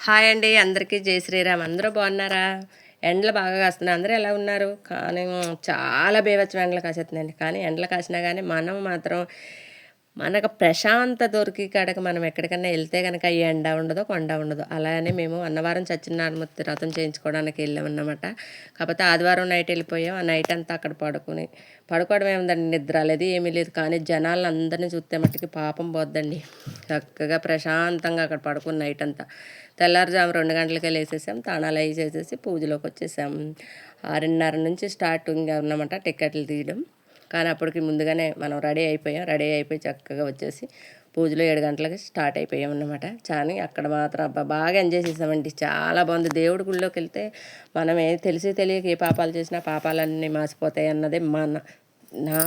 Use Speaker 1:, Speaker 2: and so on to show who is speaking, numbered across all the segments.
Speaker 1: Hi అండి. అందరికీ జై శ్రీరామ్. అందరూ బాగున్నారా? ఎండలు బాగా కాస్తున్నాయి. అందరూ ఎలా ఉన్నారు? కానీ చాలా బీభత్సం ఎండలు కాసేస్తున్నాయండి. కానీ ఎండలు కాసినా కానీ మనం మాత్రం మనకు ప్రశాంతత దొరికి కాడకి మనం ఎక్కడికన్నా వెళ్తే కనుక ఈ ఎండ ఉండదు, కొండ ఉండదు. అలానే మేము అన్నవరం సత్యనారాయణమూర్తి వ్రతం చేయించుకోవడానికి వెళ్ళామన్నమాట. కాకపోతే ఆదివారం నైట్ వెళ్ళిపోయాం. ఆ నైట్ అంతా అక్కడ పడుకోవడం ఏముందండి, నిద్ర లేదు ఏమీ లేదు. కానీ జనాలను అందరినీ చూస్తే మట్టుకి పాపం పోద్దండి. చక్కగా ప్రశాంతంగా అక్కడ పడుకుని నైట్ అంతా తెల్లారుజాము 2 గంటలకే లేసేసాం. తాణాలు అవి చేసేసి పూజలోకి వచ్చేసాం. 6:30 నుంచి స్టార్ట్ అన్నమాట టికెట్లు తీయడం. కానీ అప్పటికి ముందుగానే మనం రెడీ అయిపోయి చక్కగా వచ్చేసి పూజలో 7 గంటలకి స్టార్ట్ అయిపోయాం అన్నమాట. కానీ అక్కడ మాత్రం బాగా ఎంజాయ్ చేసామండి. చాలా బాగుంది. దేవుడి గుళ్ళోకి వెళ్తే మనం తెలిసి తెలియక ఏ పాపాలు చేసినా పాపాలన్నీ మాసిపోతాయి అన్నదే నా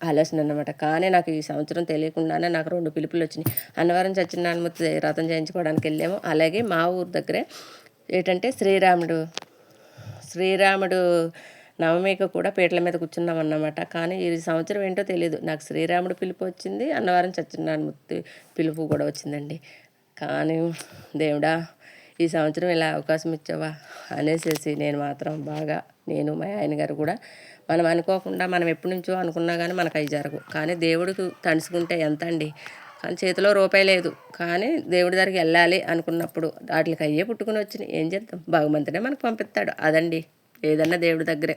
Speaker 1: ఆలోచన అన్నమాట. కానీ నాకు ఈ సంవత్సరం తెలియకుండానే నాకు 2 పిలుపులు వచ్చినాయి. అన్నవరం సత్యనారాయణమూర్తి వ్రతం చేయించుకోవడానికి వెళ్ళాము. అలాగే మా ఊరు దగ్గరే ఏంటంటే శ్రీరాముడు నవమికి కూడా పీటల మీద కూర్చున్నాం అన్నమాట. కానీ ఈ సంవత్సరం ఏంటో తెలియదు, నాకు శ్రీరాముడు పిలుపు వచ్చింది, అన్నవరం సత్యనారాయణమూర్తి పిలుపు కూడా వచ్చిందండి. కానీ దేవుడా, ఈ సంవత్సరం ఇలా అవకాశం ఇచ్చావా అనేసి నేను మాత్రం బాగా, నేను మా ఆయన గారు కూడా మనం అనుకోకుండా మనం ఎప్పటి నుంచో అనుకున్నా కానీ మనకు అవి జరగవు. కానీ దేవుడికి తడుచుకుంటే ఎంత అండి. కానీ చేతిలో రూపాయి లేదు. కానీ దేవుడి దగ్గరికి వెళ్ళాలి అనుకున్నప్పుడు వాటికి అయ్యే పుట్టుకుని వచ్చినాయి. ఏం చేద్దాం, భగవంతుడే మనకు పంపిస్తాడు. అదండి, ఏదన్నా దేవుడి దగ్గరే.